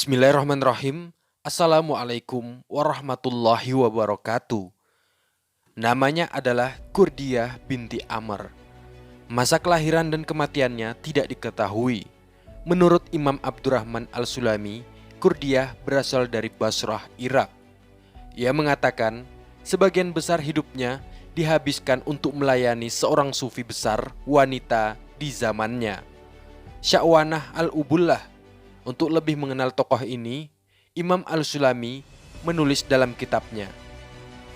Bismillahirrahmanirrahim. Assalamualaikum warahmatullahi wabarakatuh. Namanya adalah Kurdiah binti Amr. Masa kelahiran dan kematiannya tidak diketahui. Menurut Imam Abdurrahman Al-Sulami, Kurdiah berasal dari Basrah, Irak. Ia mengatakan, sebagian besar hidupnya dihabiskan untuk melayani seorang sufi besar wanita di zamannya, Sya'wanah Al-Ubullah. Untuk lebih mengenal tokoh ini, Imam Al-Sulami menulis dalam kitabnya,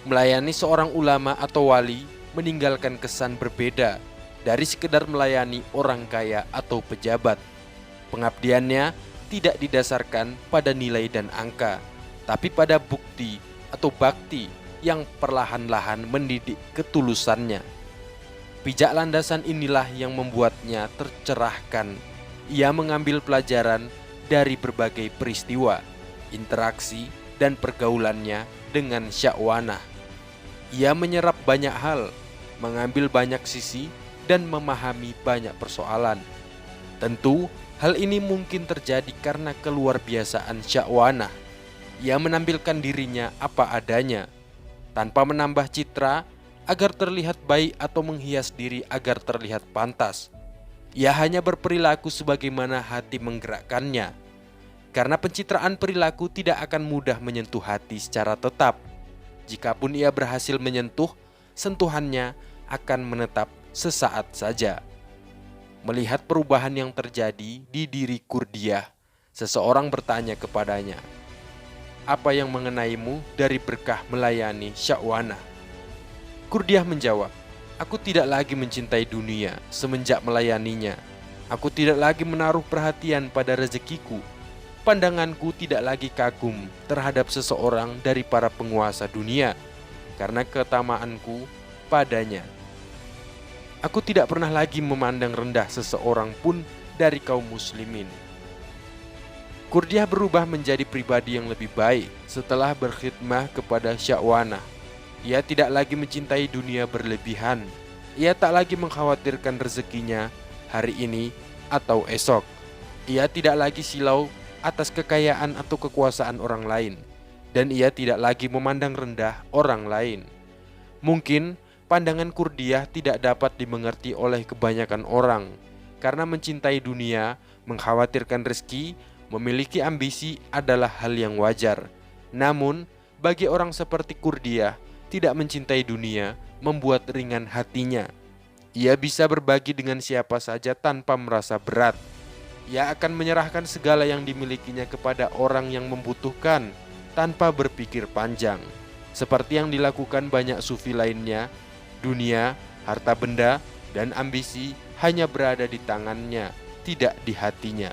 melayani seorang ulama atau wali meninggalkan kesan berbeda dari sekedar melayani orang kaya atau pejabat. Pengabdiannya tidak didasarkan pada nilai dan angka, tapi pada bukti atau bakti yang perlahan-lahan mendidik ketulusannya. Pijak landasan inilah yang membuatnya tercerahkan. Ia mengambil pelajaran dari berbagai peristiwa, interaksi, dan pergaulannya dengan Sya'wanah. Ia menyerap banyak hal, mengambil banyak sisi, dan memahami banyak persoalan. Tentu, hal ini mungkin terjadi karena keluarbiasaan Sya'wanah. Ia menampilkan dirinya apa adanya, tanpa menambah citra agar terlihat baik atau menghias diri agar terlihat pantas. Ia hanya berperilaku sebagaimana hati menggerakkannya. Karena pencitraan perilaku tidak akan mudah menyentuh hati secara tetap. Jikapun ia berhasil menyentuh, sentuhannya akan menetap sesaat saja. Melihat perubahan yang terjadi di diri Kurdiah, seseorang bertanya kepadanya, "Apa yang mengenaimu dari berkah melayani Sya'wanah?" Kurdiah menjawab, "Aku tidak lagi mencintai dunia semenjak melayaninya. Aku tidak lagi menaruh perhatian pada rezekiku. Pandanganku tidak lagi kagum terhadap seseorang dari para penguasa dunia karena ketamaanku padanya. Aku tidak pernah lagi memandang rendah seseorang pun dari kaum muslimin." Kurdiah berubah menjadi pribadi yang lebih baik setelah berkhidmah kepada Sya'wanah. Ia tidak lagi mencintai dunia berlebihan. Ia tak lagi mengkhawatirkan rezekinya hari ini atau esok. Ia tidak lagi silau atas kekayaan atau kekuasaan orang lain, dan ia tidak lagi memandang rendah orang lain. Mungkin pandangan Kurdiah tidak dapat dimengerti oleh kebanyakan orang, karena mencintai dunia, mengkhawatirkan rezeki, memiliki ambisi adalah hal yang wajar. Namun, bagi orang seperti Kurdiah, tidak mencintai dunia membuat ringan hatinya. Ia bisa berbagi dengan siapa saja tanpa merasa berat. Ia akan menyerahkan segala yang dimilikinya kepada orang yang membutuhkan tanpa berpikir panjang. Seperti yang dilakukan banyak sufi lainnya, dunia, harta benda, dan ambisi hanya berada di tangannya, tidak di hatinya.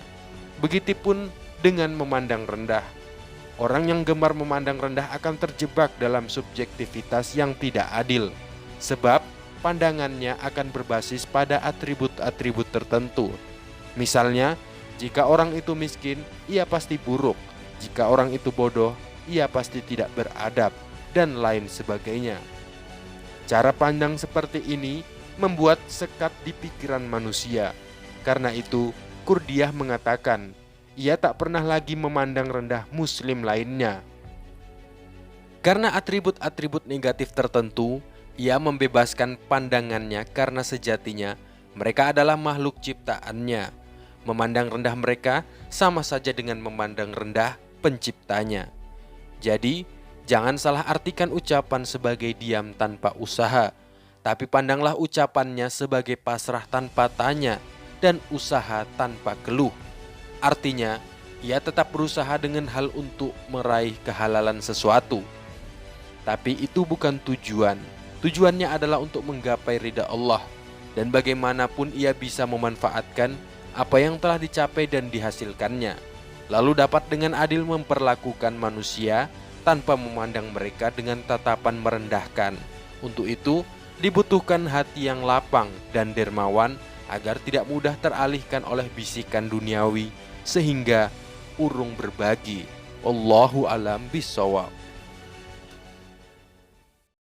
Begitupun dengan memandang rendah. Orang yang gemar memandang rendah akan terjebak dalam subjektivitas yang tidak adil, sebab pandangannya akan berbasis pada atribut-atribut tertentu. Misalnya, jika orang itu miskin, ia pasti buruk. Jika orang itu bodoh, ia pasti tidak beradab, dan lain sebagainya. Cara pandang seperti ini membuat sekat di pikiran manusia. Karena itu, Kurdiah mengatakan, ia tak pernah lagi memandang rendah muslim lainnya. Karena atribut-atribut negatif tertentu, ia membebaskan pandangannya karena sejatinya mereka adalah makhluk ciptaannya. Memandang rendah mereka sama saja dengan memandang rendah penciptanya. Jadi, jangan salah artikan ucapan sebagai diam tanpa usaha, tapi pandanglah ucapannya sebagai pasrah tanpa tanya dan usaha tanpa keluh. Artinya, ia tetap berusaha dengan hal untuk meraih kehalalan sesuatu. Tapi itu bukan tujuan. Tujuannya adalah untuk menggapai ridha Allah. Dan bagaimanapun ia bisa memanfaatkan apa yang telah dicapai dan dihasilkannya. Lalu dapat dengan adil memperlakukan manusia tanpa memandang mereka dengan tatapan merendahkan. Untuk itu, dibutuhkan hati yang lapang dan dermawan agar tidak mudah teralihkan oleh bisikan duniawi, sehingga urung berbagi. Wallahu alam bishawab.